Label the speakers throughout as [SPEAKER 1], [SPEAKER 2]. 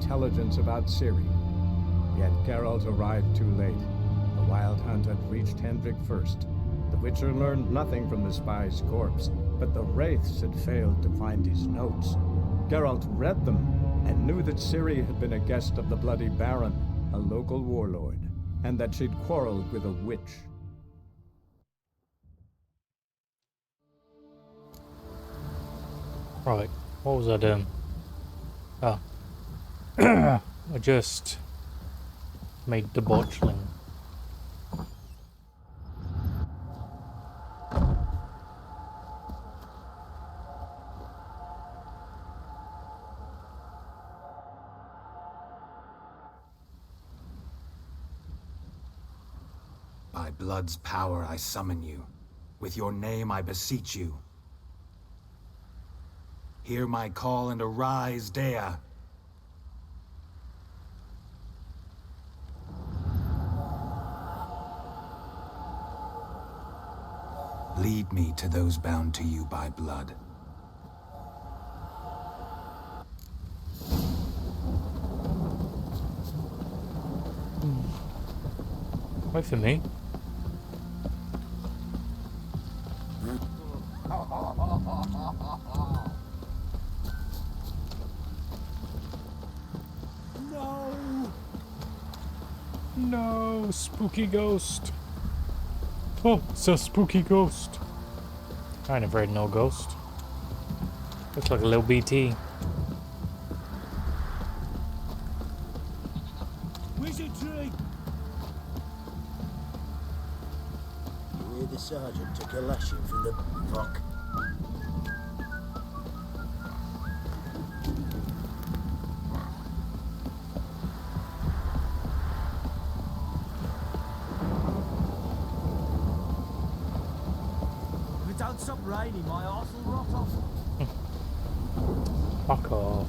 [SPEAKER 1] intelligence about Ciri. Yet Geralt arrived too late. The Wild Hunt had reached Hendrik first. The Witcher learned nothing from the spy's corpse, but the Wraiths had failed to find his notes. Geralt read them and knew that Ciri had been a guest of the Bloody Baron, a local warlord, and that she'd quarreled with a witch.
[SPEAKER 2] Right, what was I doing? Oh. I just made the botchling.
[SPEAKER 3] By blood's power I summon you. With your name I beseech you. Hear my call and arise, Dea. Lead me to those bound to you by blood.
[SPEAKER 2] Wait for me.
[SPEAKER 4] No!
[SPEAKER 2] No, spooky ghost. Oh, it's a spooky ghost. I never had no ghost. Looks like a little BT.
[SPEAKER 4] Wizardry!
[SPEAKER 5] You hear the sergeant took a lashing from the fuck.
[SPEAKER 4] If it don't stop raining, my arse will rot off.
[SPEAKER 2] Fuck off.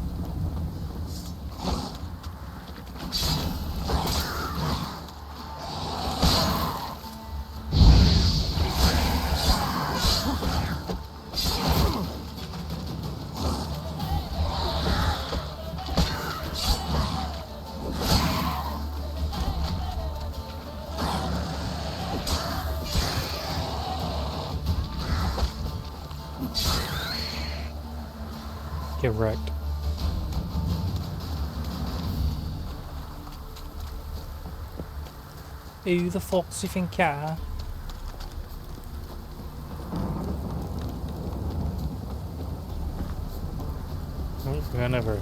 [SPEAKER 2] Get wrecked. Who the fuck do you think you are? Whenever.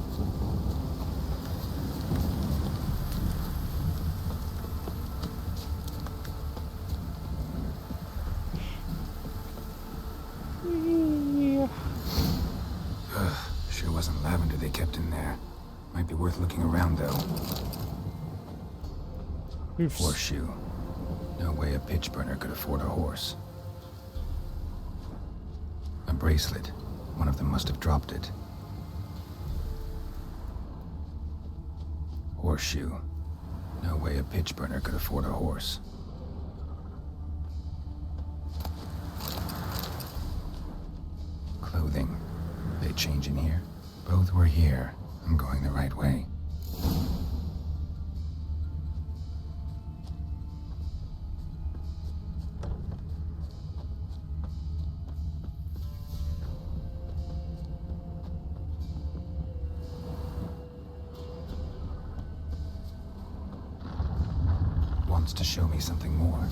[SPEAKER 3] Sure wasn't lavender they kept in there. Might be worth looking around, though.
[SPEAKER 2] Oops.
[SPEAKER 3] Horseshoe. No way a pitch burner could afford a horse. A bracelet. One of them must have dropped it. Horseshoe. No way a pitch burner could afford a horse. Clothing. They change in here? Both were here. I'm going the right way. Wants to show me something more.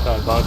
[SPEAKER 2] God, bug.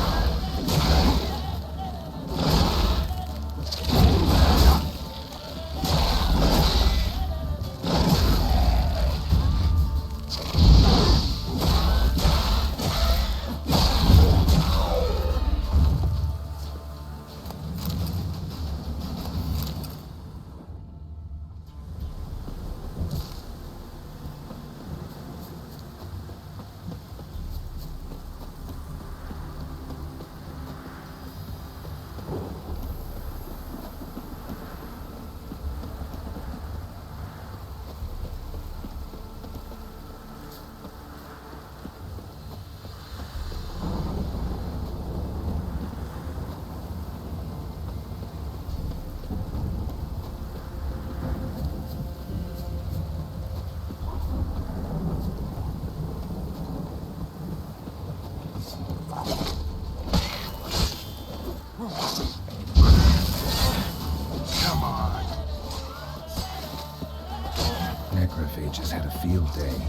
[SPEAKER 3] cold day.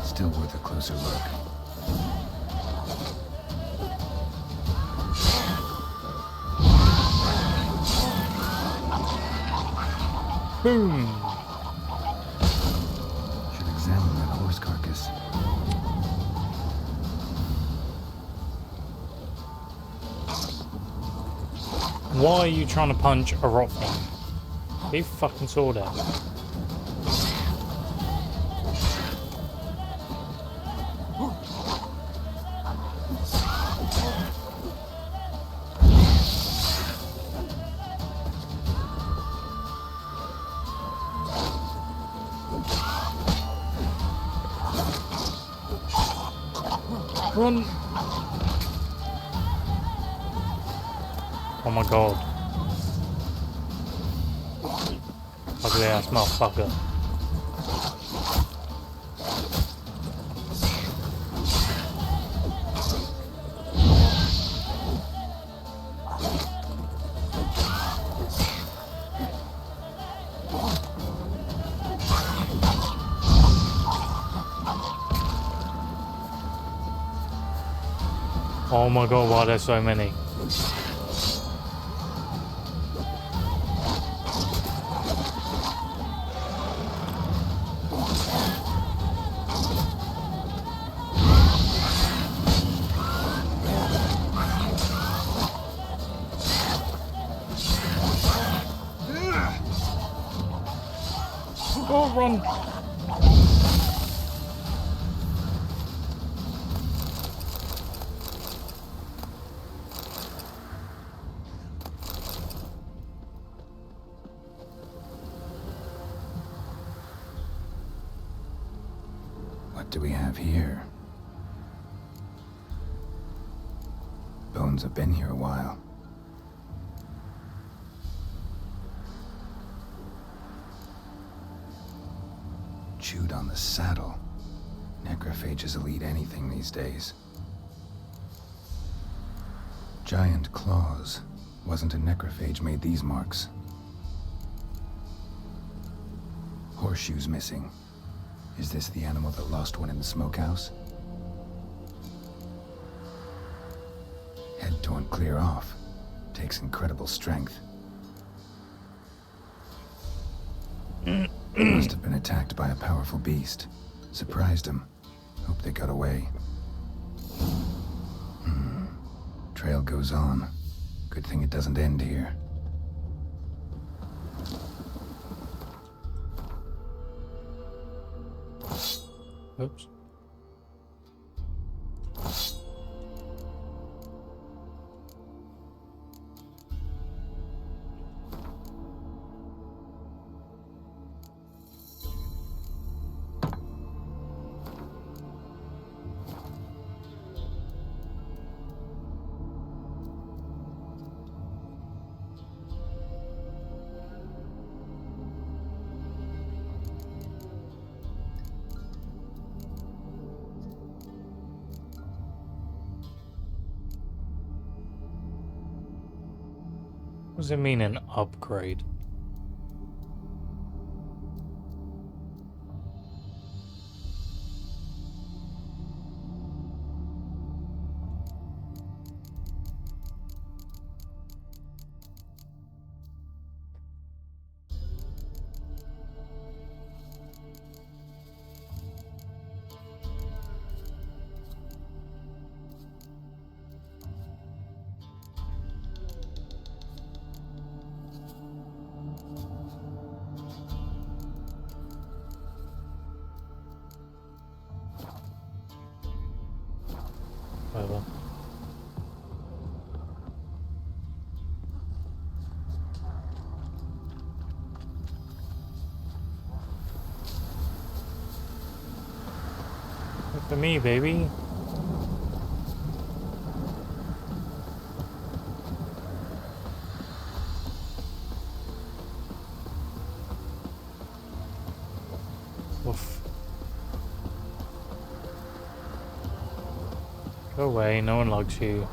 [SPEAKER 3] Still worth a closer look.
[SPEAKER 2] Boom!
[SPEAKER 3] Should examine that horse carcass.
[SPEAKER 2] Why are you trying to punch a rock thing? Get your fucking sword out. Run! Oh my god. Ugly ass motherfucker. Oh my god, why there's so many? Oh, run!
[SPEAKER 3] What do we have here? Bones have been here a while. Chewed on the saddle. Necrophages will eat anything these days. Giant claws. Wasn't a necrophage made these marks. Horseshoes missing. Is this the animal that lost one in the smokehouse? Head torn clear off. Takes incredible strength. Must have been attacked by a powerful beast. Surprised him. Hope they got away. Trail goes on. Good thing it doesn't end here.
[SPEAKER 2] Oops. What does it mean an upgrade? Whatever. Look for me, baby. Oof. Go away, no one likes you.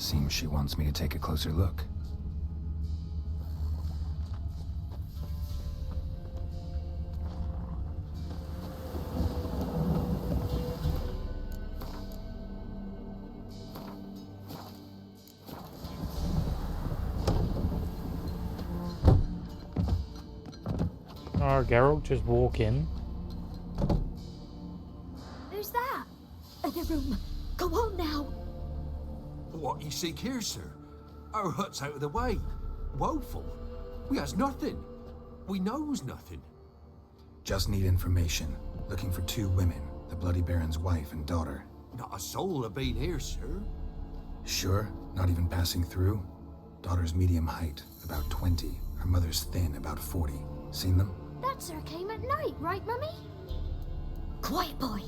[SPEAKER 3] Seems she wants me to take a closer look.
[SPEAKER 2] Oh, Geralt, just walk in.
[SPEAKER 6] Who's that? In the room. Go on now.
[SPEAKER 7] What you seek here, sir? Our hut's out of the way. Woeful. We has nothing. We knows nothing.
[SPEAKER 3] Just need information. Looking for 2 women, the Bloody Baron's wife and daughter.
[SPEAKER 7] Not a soul have been here, sir.
[SPEAKER 3] Sure? Not even passing through? Daughter's medium height, about 20. Her mother's thin, about 40. Seen them?
[SPEAKER 6] That sir came at night, right, Mummy? Quiet, boy.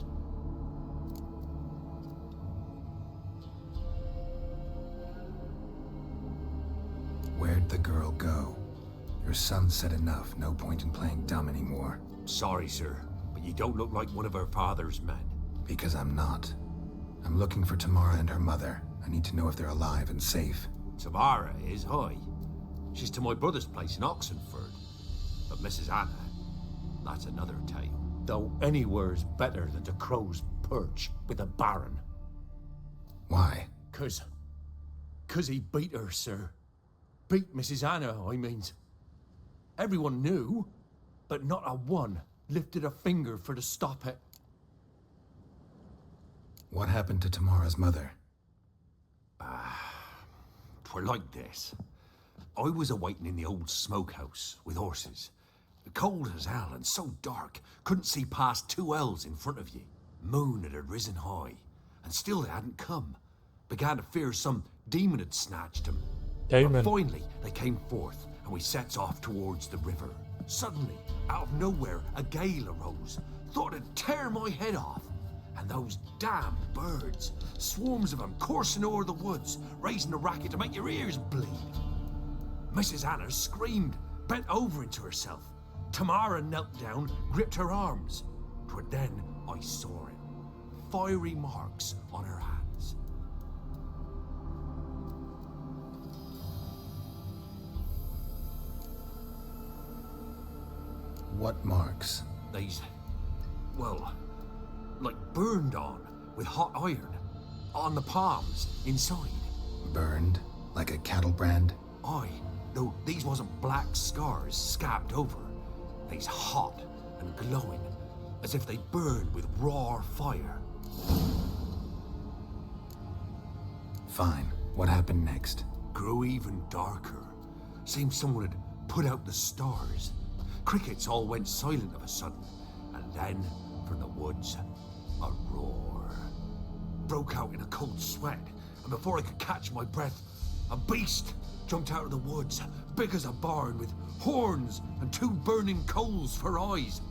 [SPEAKER 3] Where'd the girl go? Your son said enough, no point in playing dumb anymore.
[SPEAKER 7] Sorry, sir, but you don't look like one of our father's men.
[SPEAKER 3] Because I'm not. I'm looking for Tamara and her mother. I need to know if they're alive and safe.
[SPEAKER 7] Tamara is high. She's to my brother's place in Oxenford. But Mrs. Anna, that's another tale. Though anywhere's better than the Crow's Perch with a baron.
[SPEAKER 3] Why?
[SPEAKER 7] 'Cause he beat her, sir. Beat Mrs. Anna, I means. Everyone knew, but not a one lifted a finger for to stop it.
[SPEAKER 3] What happened to Tamara's mother?
[SPEAKER 7] 'Twere like this. I was awaiting in the old smokehouse with horses. Cold as hell and so dark, couldn't see past 2 ells in front of ye. Moon had risen high, and still they hadn't come. Began to fear some demon had snatched them.
[SPEAKER 2] Demon.
[SPEAKER 7] But finally, they came forth, and we sets off towards the river. Suddenly, out of nowhere, a gale arose. Thought it'd tear my head off. And those damn birds, swarms of them coursing over the woods, raising a racket to make your ears bleed. Mrs. Anna screamed, bent over into herself. Tamara knelt down, gripped her arms. 'Twere then I saw it. Fiery marks on her hands.
[SPEAKER 3] What marks?
[SPEAKER 7] These, well, like burned on with hot iron. On the palms, inside.
[SPEAKER 3] Burned? Like a cattle brand?
[SPEAKER 7] Aye, though these wasn't black scars scabbed over. They's hot and glowing, as if they burned with raw fire.
[SPEAKER 3] Fine. What happened next?
[SPEAKER 7] Grew even darker. Seemed someone had put out the stars. Crickets all went silent of a sudden, and then, from the woods, a roar. Broke out in a cold sweat, and before I could catch my breath, a beast jumped out of the woods, big as a barn, with horns and 2 burning coals for eyes.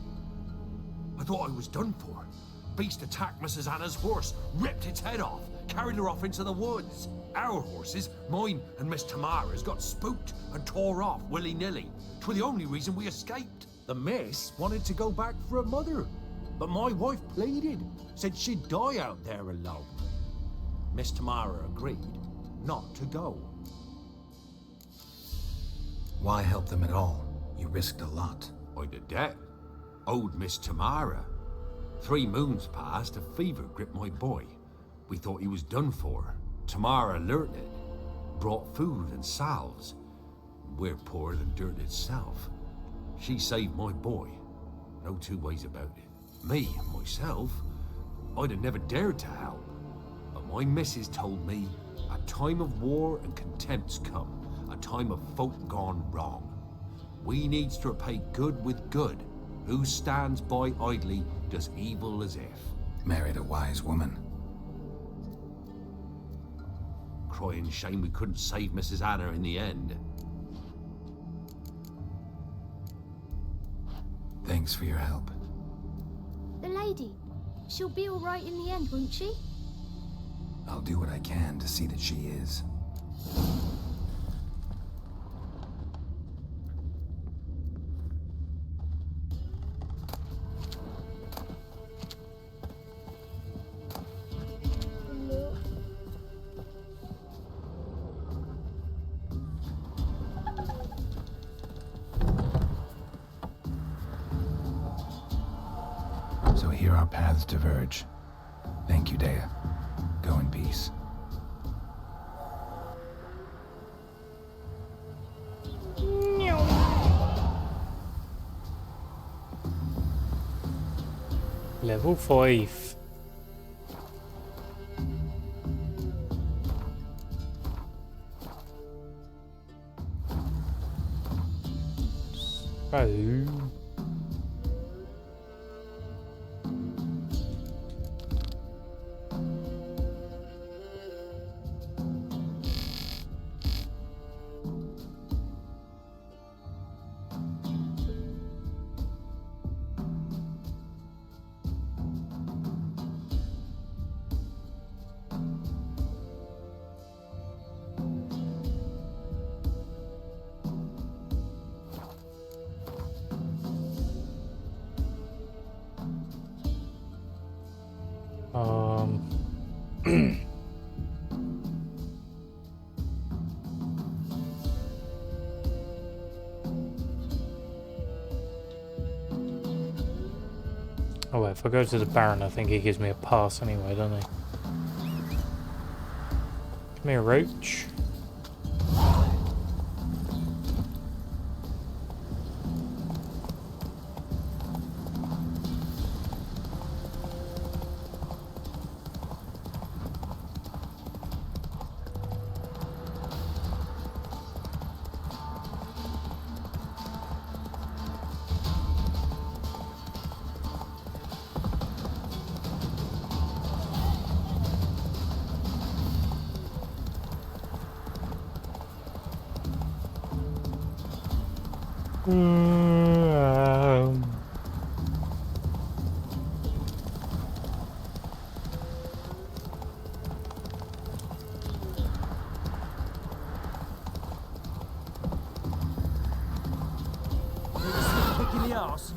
[SPEAKER 7] I thought I was done for. Beast attacked Mrs. Anna's horse, ripped its head off, carried her off into the woods. Our horses, mine and Miss Tamara's, got spooked and tore off willy-nilly. 'Twere the only reason we escaped. The miss wanted to go back for her mother, but my wife pleaded, said she'd die out there alone. Miss Tamara agreed not to go.
[SPEAKER 3] Why help them at all? You risked a lot.
[SPEAKER 7] I'd a debt. Owed Miss Tamara. 3 moons passed, a fever gripped my boy. We thought he was done for. Tamara learnt it. Brought food and salves. We're poorer than dirt itself. She saved my boy. No 2 ways about it. Me, myself, I'd have never dared to help. But my missus told me a time of war and contempt's come. A time of folk gone wrong. We needs to repay good with good. Who stands by idly does evil as if.
[SPEAKER 3] Married a wise woman.
[SPEAKER 7] Crying shame we couldn't save Mrs. Anna in the end.
[SPEAKER 3] Thanks for your help.
[SPEAKER 6] The lady. She'll be all right in the end, won't she?
[SPEAKER 3] I'll do what I can to see that she is. So here our paths diverge. Thank you, Dea. Go in peace.
[SPEAKER 2] Level 5. So... Oh wait, if I go to the Baron, I think he gives me a pass anyway, doesn't he? Come here, Roach.
[SPEAKER 4] Kick in the arse.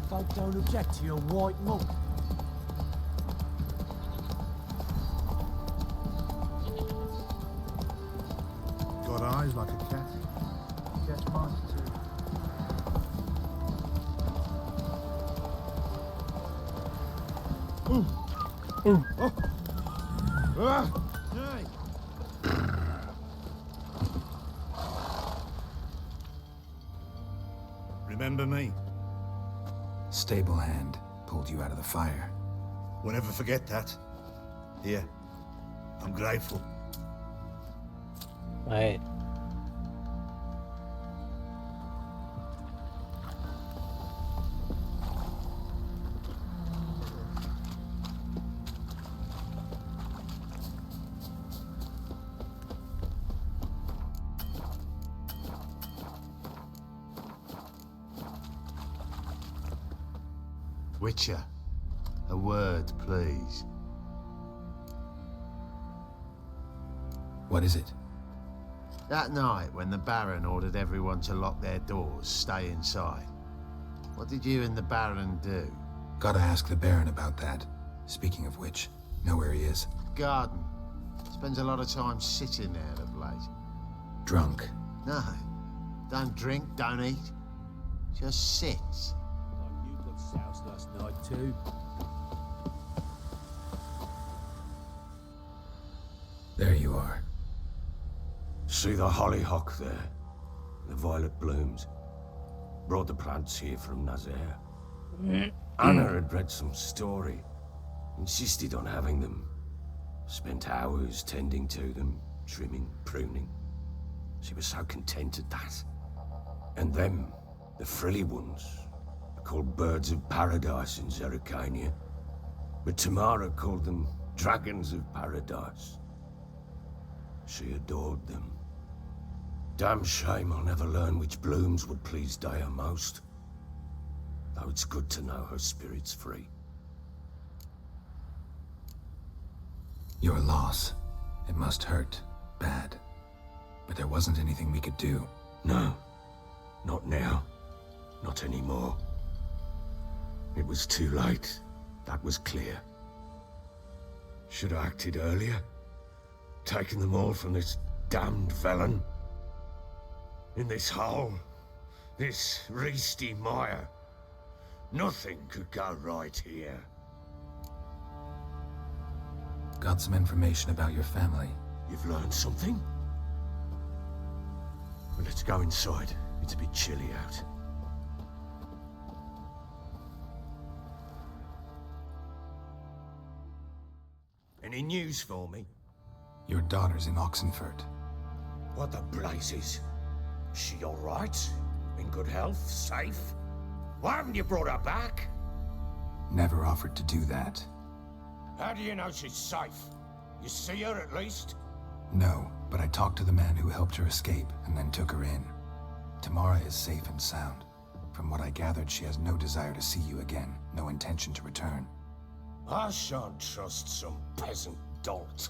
[SPEAKER 4] Folk don't object to your white monk.
[SPEAKER 8] Got eyes like a cat. Catch mice too.
[SPEAKER 4] Hey!
[SPEAKER 8] Remember me?
[SPEAKER 3] Stable hand pulled you out of the fire.
[SPEAKER 8] Won't ever forget that. Here, I'm grateful.
[SPEAKER 2] Right.
[SPEAKER 7] Witcher, a word, please.
[SPEAKER 3] What is it?
[SPEAKER 7] That night when the Baron ordered everyone to lock their doors, stay inside. What did you and the Baron do?
[SPEAKER 3] Gotta ask the Baron about that. Speaking of which, know where he is.
[SPEAKER 7] Garden. Spends a lot of time sitting there of late.
[SPEAKER 3] Drunk.
[SPEAKER 7] No. Don't drink, don't eat. Just sits.
[SPEAKER 4] You got soused last night too.
[SPEAKER 3] There you are.
[SPEAKER 9] See the hollyhock there? The violet blooms. Brought the plants here from Nazaire. Anna had read some story. Insisted on having them. Spent hours tending to them, trimming, pruning. She was so content at that. And them, the frilly ones, are called birds of paradise in Zerrikania. But Tamara called them dragons of paradise. She adored them. Damn shame I'll never learn which blooms would please Dea most. Though it's good to know her spirit's free.
[SPEAKER 3] Your loss. It must hurt. Bad. But there wasn't anything we could do.
[SPEAKER 9] No. Not now. Not anymore. It was too late. That was clear. Should have acted earlier. Taking them all from this damned felon. In this hole, this reesty mire. Nothing could go right here.
[SPEAKER 3] Got some information about your family.
[SPEAKER 9] You've learned something? Well, let's go inside. It's a bit chilly out. Any news for me?
[SPEAKER 3] Your daughter's in Oxenfurt.
[SPEAKER 9] What the blazes? She all right? In good health? Safe? Why haven't you brought her back?
[SPEAKER 3] Never offered to do that.
[SPEAKER 9] How do you know she's safe? You see her at least?
[SPEAKER 3] No, but I talked to the man who helped her escape and then took her in. Tamara is safe and sound. From what I gathered, she has no desire to see you again, no intention to return.
[SPEAKER 9] I shan't trust some peasant dolt.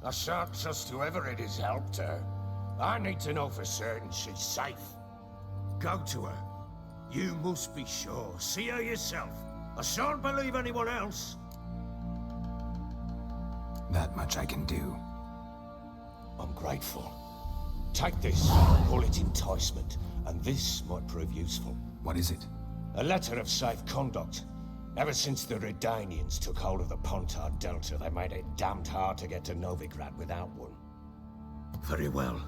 [SPEAKER 9] I shan't trust whoever it is helped her. I need to know for certain she's safe. Go to her. You must be sure. See her yourself. I shan't believe anyone else.
[SPEAKER 3] That much I can do.
[SPEAKER 9] I'm grateful. Take this, call it enticement, and this might prove useful.
[SPEAKER 3] What is it?
[SPEAKER 9] A letter of safe conduct. Ever since the Redanians took hold of the Pontard Delta, they made it damned hard to get to Novigrad without one. Very well.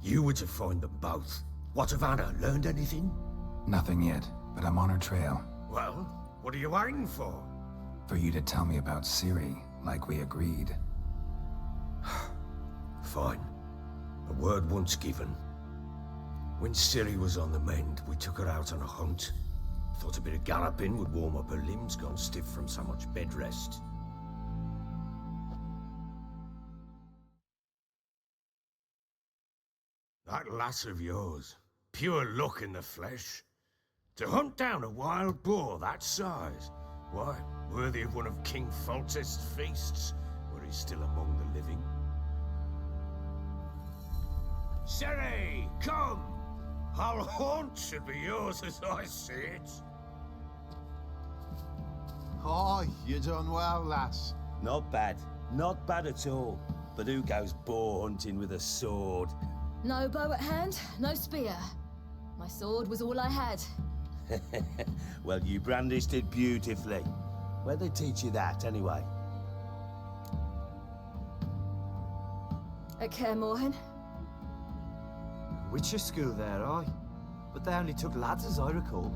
[SPEAKER 9] You were to find them both. What of Anna? Learned anything?
[SPEAKER 3] Nothing yet, but I'm on her trail.
[SPEAKER 9] Well, what are you waiting for?
[SPEAKER 3] For you to tell me about Ciri, like we agreed.
[SPEAKER 9] Fine. A word once given. When Ciri was on the mend, we took her out on a hunt. Thought a bit of galloping would warm up her limbs, gone stiff from so much bed rest. That lass of yours, pure luck in the flesh. To hunt down a wild boar that size, why, worthy of one of King Foltest's feasts, were he still among the living. Ciri, come! Our haunt should be yours as I see it.
[SPEAKER 10] Oh, you done well, lass.
[SPEAKER 4] Not bad. Not bad at all. But who goes boar hunting with a sword?
[SPEAKER 11] No bow at hand, no spear. My sword was all I had.
[SPEAKER 4] Well, you brandished it beautifully. Where'd they teach you that, anyway?
[SPEAKER 11] At Kaer Morhen.
[SPEAKER 12] Witcher school there, aye. But they only took lads, as I recall.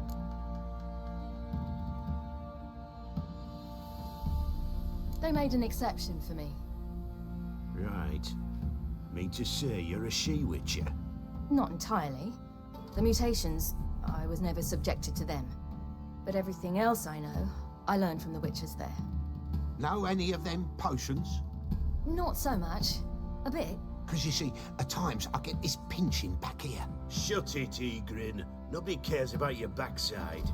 [SPEAKER 11] They made an exception for me.
[SPEAKER 4] Right. Mean to say you're a she-witcher?
[SPEAKER 11] Not entirely. The mutations, I was never subjected to them. But everything else I know, I learned from the witches there.
[SPEAKER 13] Know any of them potions?
[SPEAKER 11] Not so much. A bit.
[SPEAKER 13] Because you see, at times I get this pinching back here.
[SPEAKER 4] Shut it, Egrin. Nobody cares about your backside.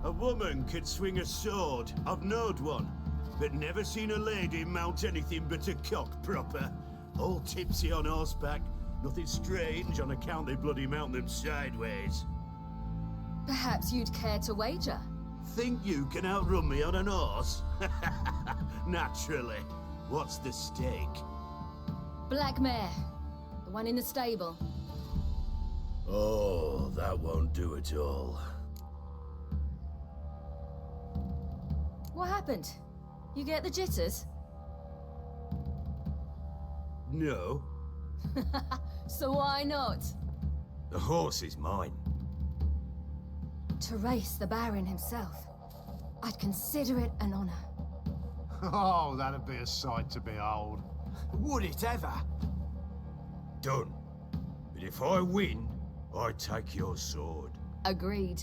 [SPEAKER 4] A woman could swing a sword. I've knowed one. But never seen a lady mount anything but a cock proper. All tipsy on horseback. Nothing strange on account they bloody mount them sideways.
[SPEAKER 11] Perhaps you'd care to wager?
[SPEAKER 4] Think you can outrun me on an horse? Naturally. What's the stake?
[SPEAKER 11] Black mare. The one in the stable.
[SPEAKER 4] Oh, that won't do at all.
[SPEAKER 11] What happened? You get the jitters?
[SPEAKER 4] No.
[SPEAKER 11] So why not?
[SPEAKER 9] The horse is mine.
[SPEAKER 11] To race the Baron himself. I'd consider it an honor.
[SPEAKER 10] Oh, that'd be a sight to behold.
[SPEAKER 13] Would it ever?
[SPEAKER 9] Done. But if I win, I take your sword.
[SPEAKER 11] Agreed.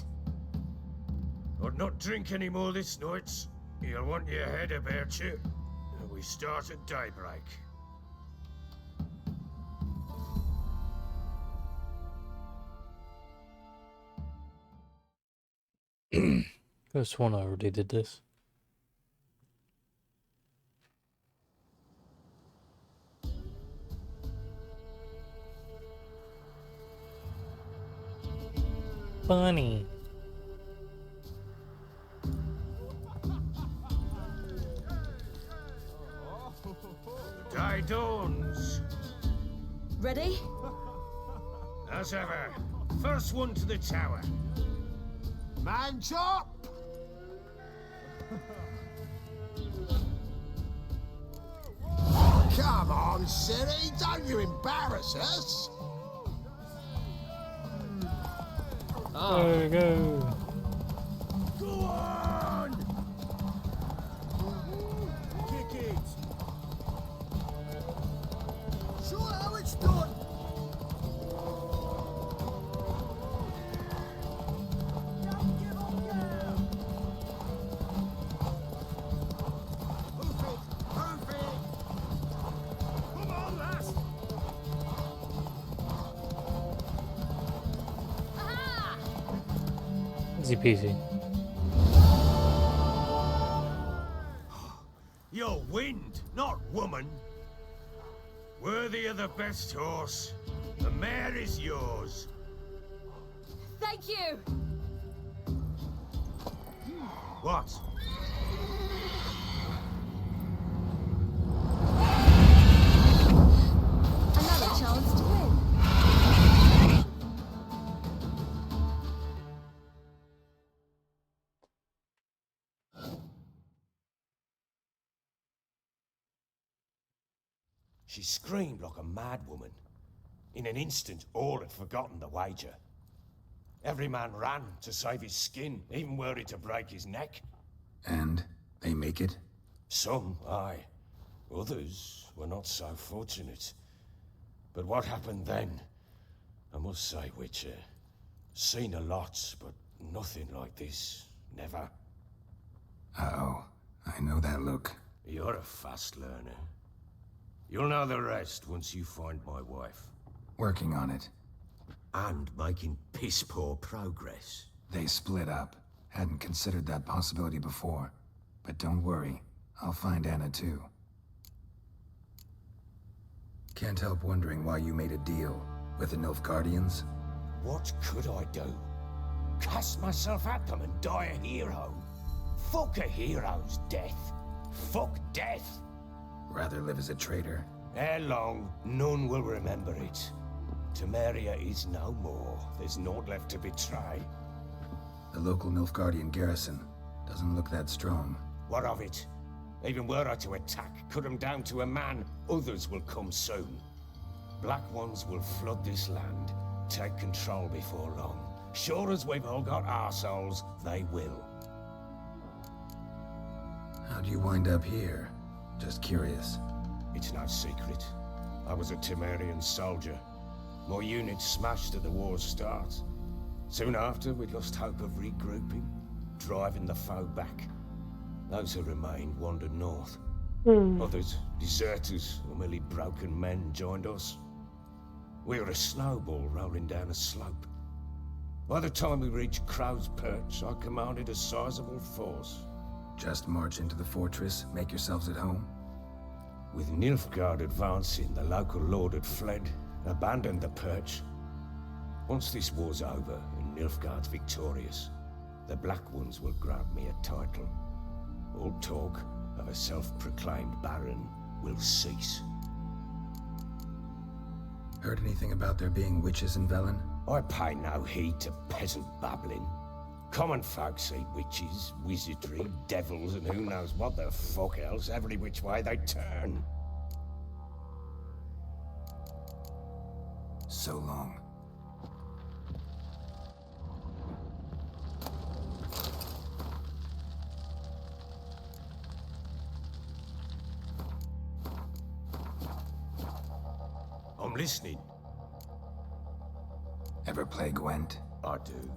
[SPEAKER 9] I'd not drink any more this night. You'll want your head about you. And we start at daybreak.
[SPEAKER 2] Could have sworn I already did this. Bunny.
[SPEAKER 9] The day dawns.
[SPEAKER 11] Ready?
[SPEAKER 9] As ever, first one to the tower.
[SPEAKER 10] Man chop!
[SPEAKER 13] Come on, Siri, don't you embarrass us!
[SPEAKER 2] There we go.
[SPEAKER 4] Go on! Kick it!
[SPEAKER 13] Show how it's done!
[SPEAKER 2] Easy peasy.
[SPEAKER 7] You're wind, not woman. Worthy of the best horse. The mare is yours.
[SPEAKER 11] Thank you!
[SPEAKER 7] What?
[SPEAKER 11] Another chance to win.
[SPEAKER 9] She screamed like a mad woman. In an instant, all had forgotten the wager. Every man ran to save his skin, even were it to break his neck.
[SPEAKER 3] And they make it?
[SPEAKER 9] Some, aye. Others were not so fortunate. But what happened then? I must say, Witcher, seen a lot, but nothing like this. Never.
[SPEAKER 3] Uh-oh. I know that look.
[SPEAKER 9] You're a fast learner. You'll know the rest once you find my wife.
[SPEAKER 3] Working on it.
[SPEAKER 7] And making piss-poor progress.
[SPEAKER 3] They split up. Hadn't considered that possibility before. But don't worry. I'll find Anna too. Can't help wondering why you made a deal with the Nilfgaardians.
[SPEAKER 9] What could I do? Cast myself at them and die a hero? Fuck a hero's death. Fuck death.
[SPEAKER 3] Rather live as a traitor.
[SPEAKER 9] Ere long, none will remember it. Temeria is no more. There's naught left to betray.
[SPEAKER 3] The local Nilfgaardian garrison doesn't look that strong.
[SPEAKER 9] What of it? Even were I to attack, cut them down to a man, others will come soon. Black ones will flood this land, take control before long. Sure as we've all got arseholes, they will.
[SPEAKER 3] How'd you wind up here? Just curious.
[SPEAKER 9] It's no secret. I was a Temerian soldier. My unit smashed at the war's start. Soon after, we lost hope of regrouping, driving the foe back. Those who remained wandered north. Others, deserters or merely broken men, joined us. We were a snowball rolling down a slope. By the time we reached Crow's Perch, I commanded a sizable force.
[SPEAKER 3] Just march into the fortress, make yourselves at home?
[SPEAKER 9] With Nilfgaard advancing, the local lord had fled, abandoned the perch. Once this war's over and Nilfgaard's victorious, the Black Ones will grant me a title. All talk of a self-proclaimed baron will cease.
[SPEAKER 3] Heard anything about there being witches in Velen?
[SPEAKER 9] I pay no heed to peasant babbling. Common folk see witches, wizardry, devils, and who knows what the fuck else every which way they turn.
[SPEAKER 3] So long.
[SPEAKER 9] I'm listening.
[SPEAKER 3] Ever play Gwent?
[SPEAKER 9] I do.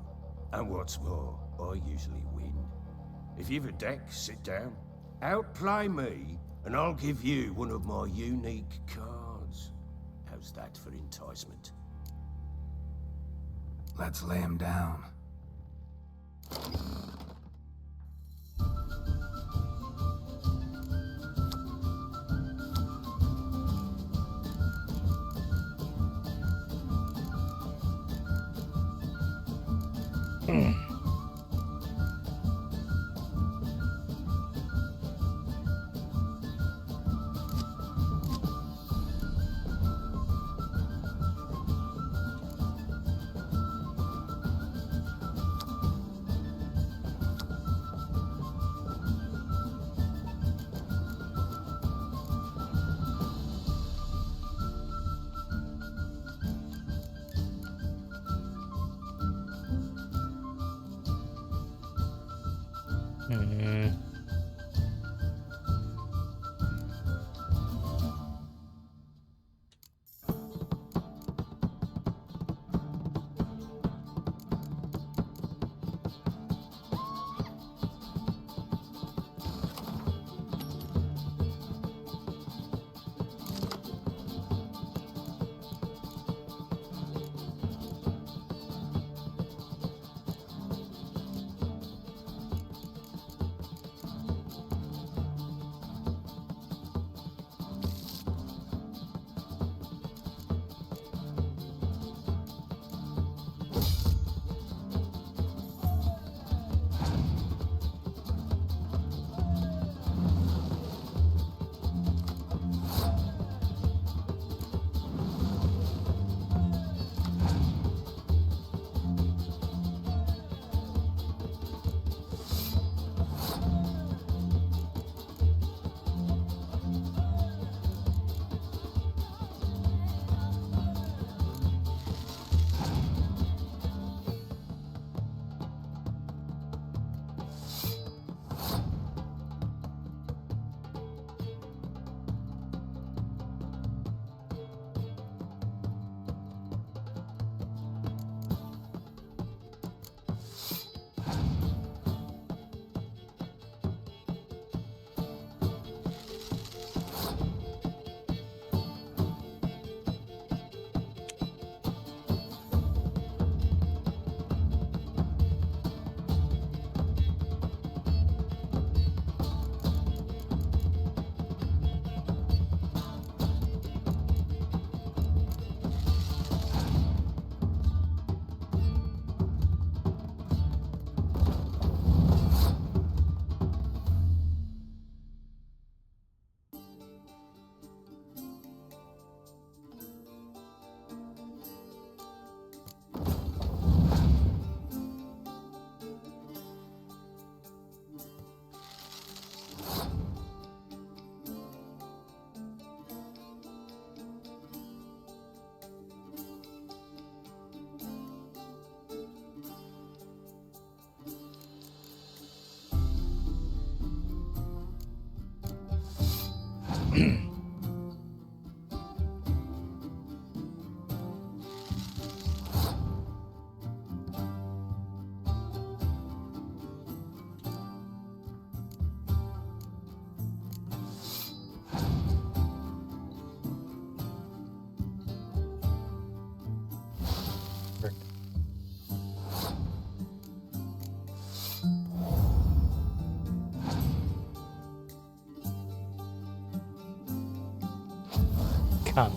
[SPEAKER 9] And what's more, I usually win. If you've a deck, sit down. Outplay me, and I'll give you one of my unique cards. How's that for enticement?
[SPEAKER 3] Let's lay him down.
[SPEAKER 2] Hmm. Can.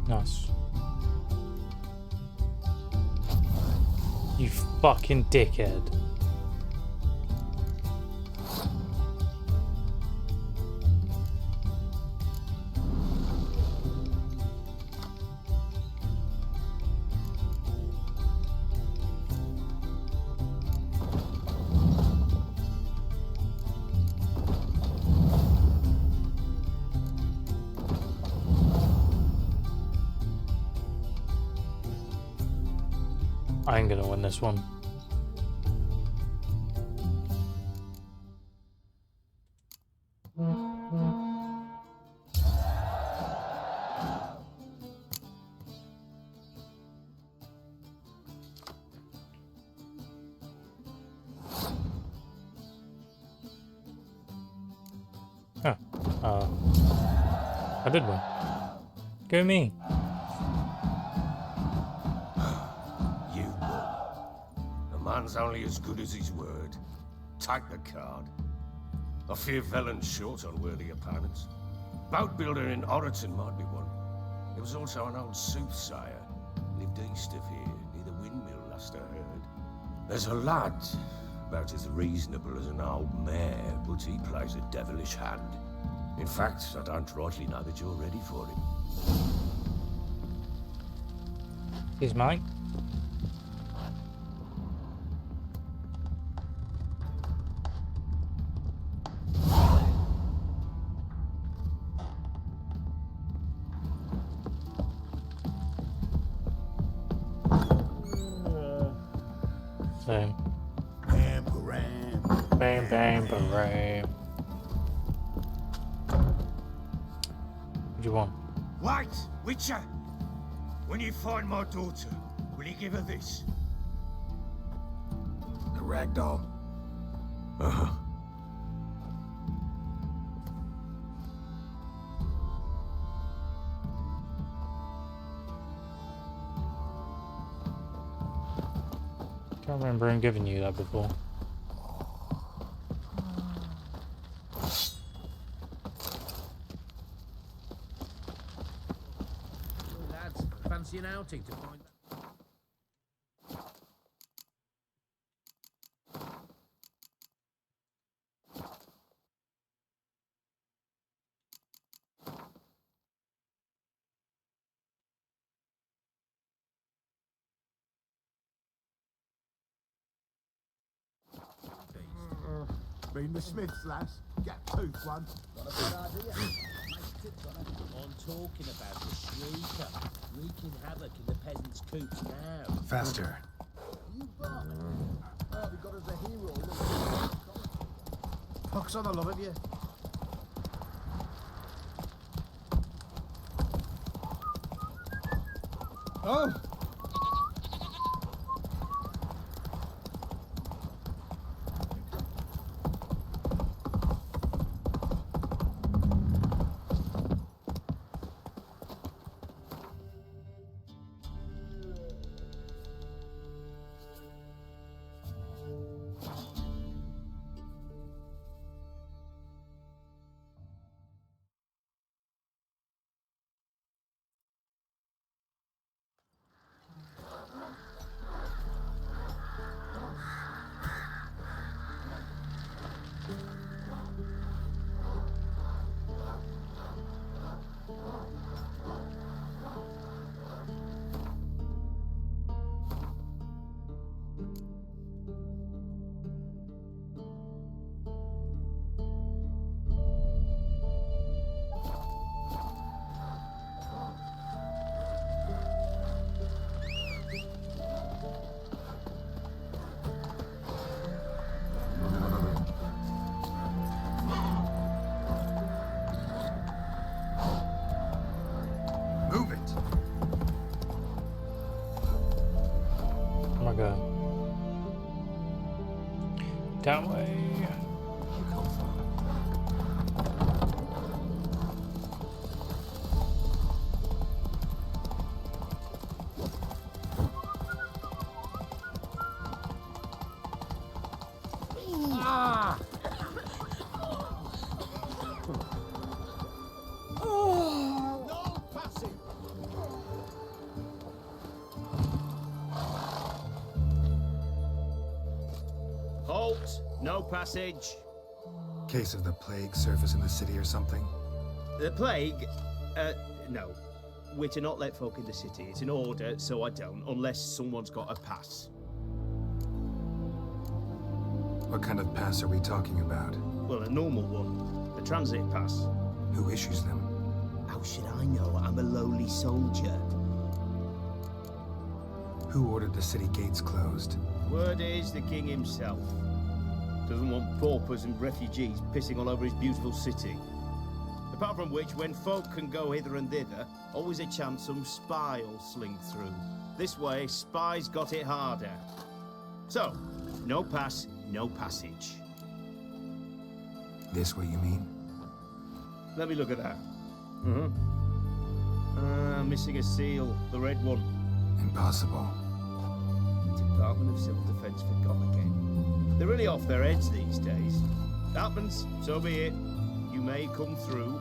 [SPEAKER 2] Nice. You fucking dickhead. I ain't gonna win this one. I did win. Go me.
[SPEAKER 9] You won. A man's only as good as his word. Take the card. I fear Velen's short on worthy opponents. Boat builder in Oroton might be one. There was also an old soothsayer. Lived east of here, near the windmill, last I heard. There's a lad, about as reasonable as an old mare, but he plays a devilish hand. In fact, I don't rightly know that you're ready for him.
[SPEAKER 2] He's mine. Same.
[SPEAKER 5] Bam, baram.
[SPEAKER 2] Bam, bam, baram. What do you want?
[SPEAKER 7] Wait, Witcher! When you find my daughter, will you give her this?
[SPEAKER 3] The ragdoll.
[SPEAKER 9] Uh-huh.
[SPEAKER 2] Can't remember him giving you that before.
[SPEAKER 5] Lads, fancy an outing to find that?
[SPEAKER 10] Been the Smiths, lads. Get tooth one.
[SPEAKER 5] Got a good idea. Nice tips on it. I'm talking about the shrieker, wreaking havoc in the peasants' coops now.
[SPEAKER 3] Faster.
[SPEAKER 5] You got it. Oh, we got us a hero. Look.
[SPEAKER 10] Pox on the love of you.
[SPEAKER 1] Oh!
[SPEAKER 3] Move it.
[SPEAKER 2] Oh my god. That way.
[SPEAKER 5] No passing.
[SPEAKER 14] Halt! No passage.
[SPEAKER 3] Case of the plague surface in the city or something?
[SPEAKER 14] The plague? No. We're to not let folk in the city. It's an order, so I don't, unless someone's got a pass.
[SPEAKER 3] What kind of pass are we talking about?
[SPEAKER 14] Well, a normal one. A transit pass.
[SPEAKER 3] Who issues them?
[SPEAKER 14] How should I know? I'm a lowly soldier.
[SPEAKER 3] Who ordered the city gates closed?
[SPEAKER 14] Word is the king himself. Doesn't want paupers and refugees pissing all over his beautiful city. Apart from which, when folk can go hither and thither, always a chance some spy will sling through. This way, spies got it harder. So, no pass, no passage.
[SPEAKER 3] This what you mean?
[SPEAKER 14] Let me look at that. Missing a seal, the red one.
[SPEAKER 3] Impossible.
[SPEAKER 14] Department of Civil Defence forgot again. They're really off their heads these days. Happens, so be it. You may come through.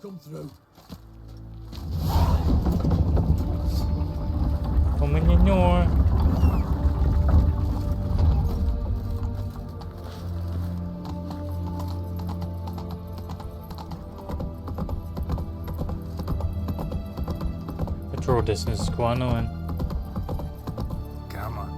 [SPEAKER 5] Come through.
[SPEAKER 2] Come in your door. Patrol distance is quite annoying.
[SPEAKER 3] Come on.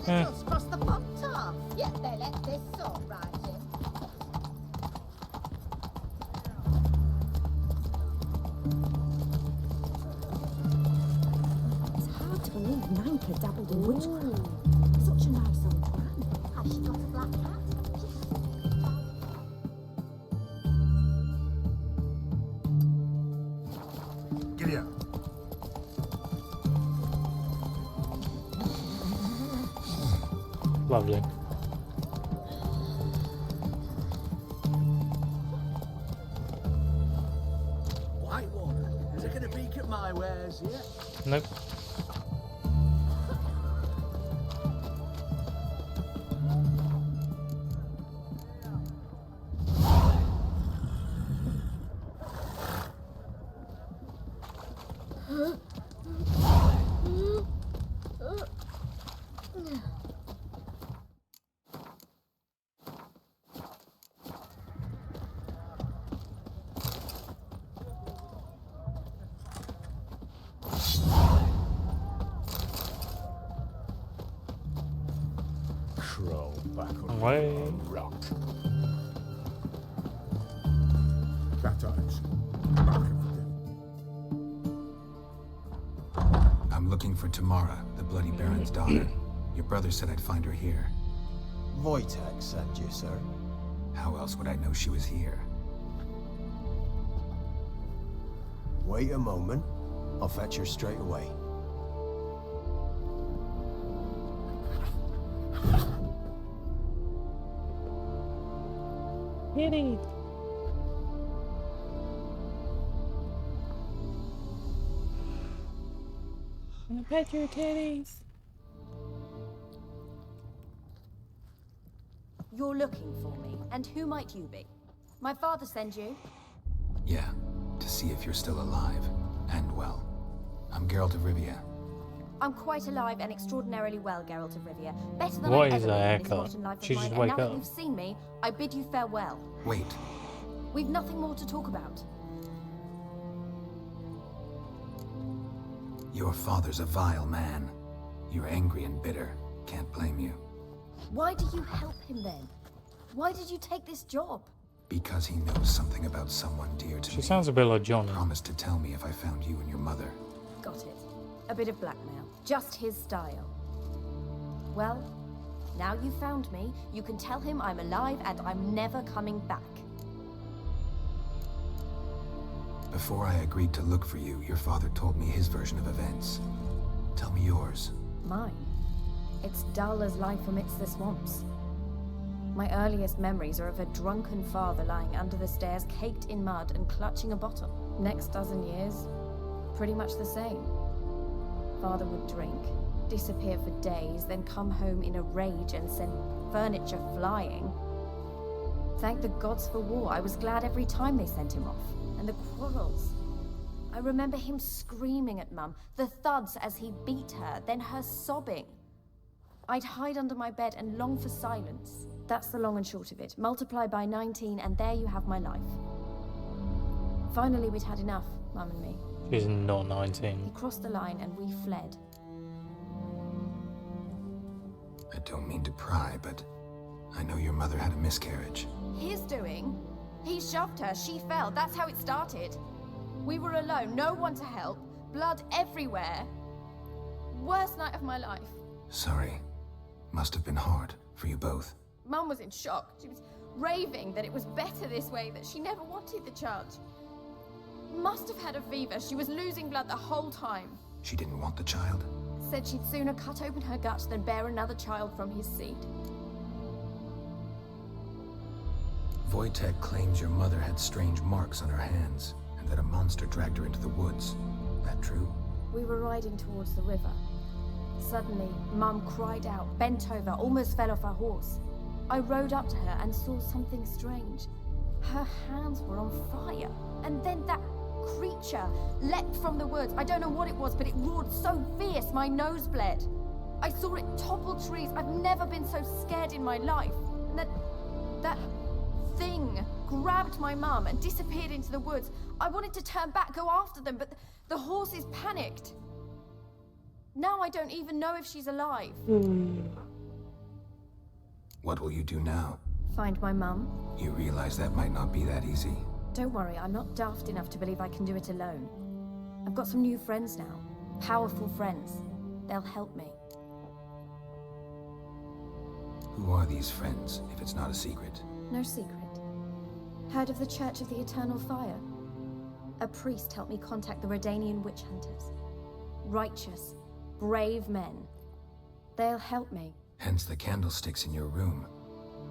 [SPEAKER 15] Just cross the bottom. Yeah, they let this sort right in.
[SPEAKER 16] It's hard to believe Nanka dabbled in witchcraft. Such a nice old man.
[SPEAKER 15] Has she got a black cat?
[SPEAKER 8] Giddy up.
[SPEAKER 2] Lovely.
[SPEAKER 5] Whitewater, taking a peek at my wares yet?
[SPEAKER 2] Nope.
[SPEAKER 5] Crawl back on
[SPEAKER 2] Away.
[SPEAKER 5] a rock. Cat eyes. Mark of the
[SPEAKER 3] I'm looking for Tamara, the Bloody Baron's daughter. Your brother said I'd find her here.
[SPEAKER 12] Wojtek sent you, sir.
[SPEAKER 3] How else would I know she was here?
[SPEAKER 12] Wait a moment. I'll fetch her straight away.
[SPEAKER 2] Kitty. I'm gonna pet your kitties.
[SPEAKER 11] You're looking for me, and who might you be? My father sent you?
[SPEAKER 3] Yeah, to see if you're still alive and well. I'm Geralt of Rivia.
[SPEAKER 11] I'm quite alive and extraordinarily well, Geralt of Rivia. Better than
[SPEAKER 2] What
[SPEAKER 11] I've
[SPEAKER 2] is
[SPEAKER 11] ever
[SPEAKER 2] that
[SPEAKER 11] been in this
[SPEAKER 2] haircut?
[SPEAKER 11] rotten life of
[SPEAKER 2] She
[SPEAKER 11] mine,
[SPEAKER 2] just
[SPEAKER 11] and
[SPEAKER 2] wake
[SPEAKER 11] now that
[SPEAKER 2] up.
[SPEAKER 11] you've seen me, I bid you farewell.
[SPEAKER 3] Wait,
[SPEAKER 11] We've nothing more to talk about.
[SPEAKER 3] your father's a vile man. You're angry and bitter. Can't blame you.
[SPEAKER 11] Why do you help him then? Why did you take this job?
[SPEAKER 3] Because he knows something about someone dear to me.
[SPEAKER 2] She sounds a bit like Johnny.
[SPEAKER 3] Promised to tell me if I found you and your mother.
[SPEAKER 11] Got it. A bit of blackmail. Just his style. Well, now you've found me, you can tell him I'm alive and I'm never coming back.
[SPEAKER 3] Before I agreed to look for you, your father told me his version of events. Tell me yours.
[SPEAKER 11] Mine. It's dull as life amidst the swamps. My earliest memories are of a drunken father lying under the stairs, caked in mud and clutching a bottle. Next dozen years, pretty much the same. Father would drink, disappear for days, then come home in a rage and send furniture flying. Thank the gods for war. I was glad every time they sent him off. And the quarrels. I remember him screaming at Mum, the thuds as he beat her, then her sobbing. I'd hide under my bed and long for silence. That's the long and short of it. Multiply by 19 and there you have my life. Finally, we'd had enough, Mum and me.
[SPEAKER 2] She's not 19.
[SPEAKER 11] He crossed the line and we fled.
[SPEAKER 3] I don't mean to pry, but I know your mother had a miscarriage.
[SPEAKER 11] His doing? He shoved her, she fell, that's how it started. We were alone, no one to help, blood everywhere. Worst night of my life.
[SPEAKER 3] Sorry. Must have been hard for you both.
[SPEAKER 11] Mum was in shock. She was raving that it was better this way, that she never wanted the child. Must have had a fever. She was losing blood the whole time.
[SPEAKER 3] She didn't want the child?
[SPEAKER 11] Said she'd sooner cut open her gut than bear another child from his seed.
[SPEAKER 3] Wojtek claims your mother had strange marks on her hands, and that a monster dragged her into the woods. That true?
[SPEAKER 11] We were riding towards the river. Suddenly, Mum cried out, bent over, almost fell off her horse. I rode up to her and saw something strange. Her hands were on fire. And then that creature leapt from the woods. I don't know what it was, but it roared so fierce my nose bled. I saw it topple trees. I've never been so scared in my life. And that thing grabbed my mum and disappeared into the woods. I wanted to turn back, go after them, but the horses panicked. Now I don't even know if she's alive.
[SPEAKER 3] What will you do now?
[SPEAKER 11] Find my mum.
[SPEAKER 3] You realize that might not be that easy.
[SPEAKER 11] Don't worry, I'm not daft enough to believe I can do it alone. I've got some new friends now. Powerful friends. They'll help me.
[SPEAKER 3] Who are these friends, if it's not a secret?
[SPEAKER 11] No secret. Heard of the Church of the Eternal Fire? A priest helped me contact the Redanian witch hunters. Righteous, brave men. They'll help me.
[SPEAKER 3] Hence the candlesticks in your room.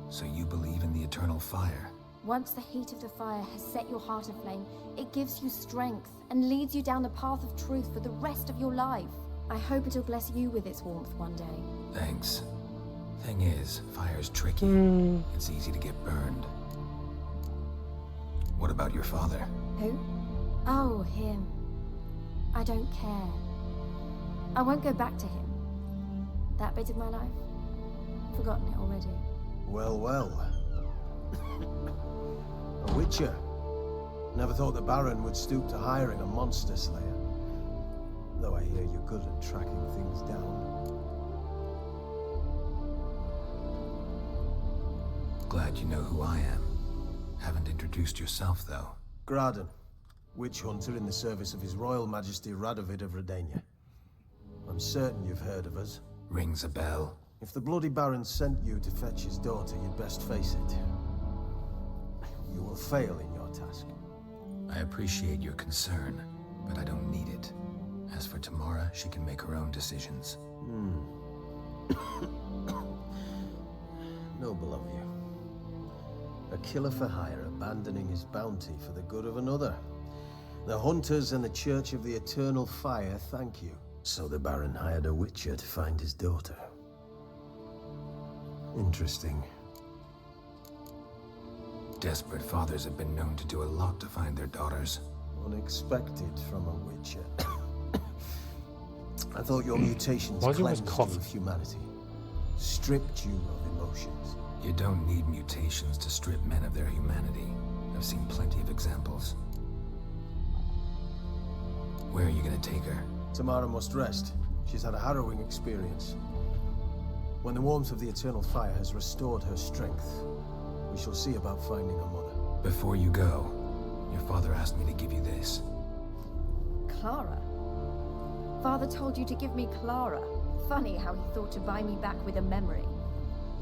[SPEAKER 3] So you believe in the eternal fire?
[SPEAKER 11] Once the heat of the fire has set your heart aflame, it gives you strength and leads you down the path of truth for the rest of your life. I hope it'll bless you with its warmth one day.
[SPEAKER 3] Thanks. Thing is, fire's tricky. It's easy to get burned. What about your father?
[SPEAKER 11] Who? Oh, him. I don't care. I won't go back to him. That bit of my life? Forgotten it already.
[SPEAKER 17] Well, well. A witcher. Never thought the Baron would stoop to hiring a monster slayer. Though I hear you're good at tracking things down.
[SPEAKER 3] Glad you know who I am. Haven't introduced yourself, though.
[SPEAKER 17] Graden, witch hunter in the service of His Royal Majesty Radovid of Redania. I'm certain you've heard of us.
[SPEAKER 3] Rings a bell.
[SPEAKER 17] If the Bloody Baron sent you to fetch his daughter, you'd best face it. You will fail in your task.
[SPEAKER 3] I appreciate your concern, but I don't need it. As for Tamara, she can make her own decisions.
[SPEAKER 17] Noble of you. A killer for hire abandoning his bounty for the good of another. The hunters and the Church of the Eternal Fire thank you. So the Baron hired a witcher to find his daughter. Interesting.
[SPEAKER 3] Desperate fathers have been known to do a lot to find their daughters.
[SPEAKER 17] Unexpected from a witcher. I thought your mutations
[SPEAKER 2] Why is he always
[SPEAKER 17] cleansed you
[SPEAKER 2] coughing?
[SPEAKER 17] of humanity. Stripped you of emotions.
[SPEAKER 3] You don't need mutations to strip men of their humanity. I've seen plenty of examples. Where are you gonna take her?
[SPEAKER 17] Tamara must rest. She's had a harrowing experience. When the warmth of the Eternal Fire has restored her strength, we shall see about finding her mother.
[SPEAKER 3] Before you go, your father asked me to give you this.
[SPEAKER 11] Clara? Father told you to give me Clara. Funny how he thought to buy me back with a memory.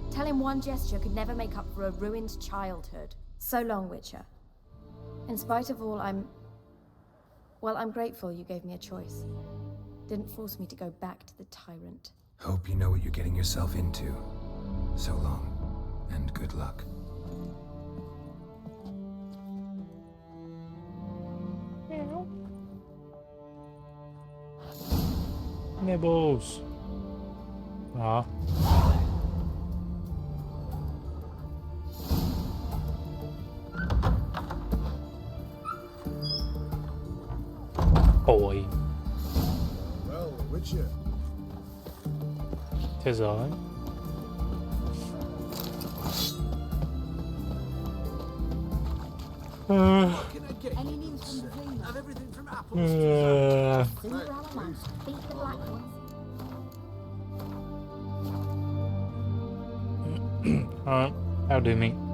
[SPEAKER 11] Tell him one gesture could never make up for a ruined childhood. So long, Witcher. In spite of all, I'm grateful you gave me a choice. Didn't force me to go back to the tyrant.
[SPEAKER 3] Hope you know what you're getting yourself into. So long. and good luck.
[SPEAKER 2] Nibbles. Ah. Boy.
[SPEAKER 10] Well, Witcher.
[SPEAKER 2] Tis I.
[SPEAKER 15] Any news from the dreamer?
[SPEAKER 13] Have everything from apples
[SPEAKER 6] Cinderella man. Beat the black ones.
[SPEAKER 2] Alright, that'll do me.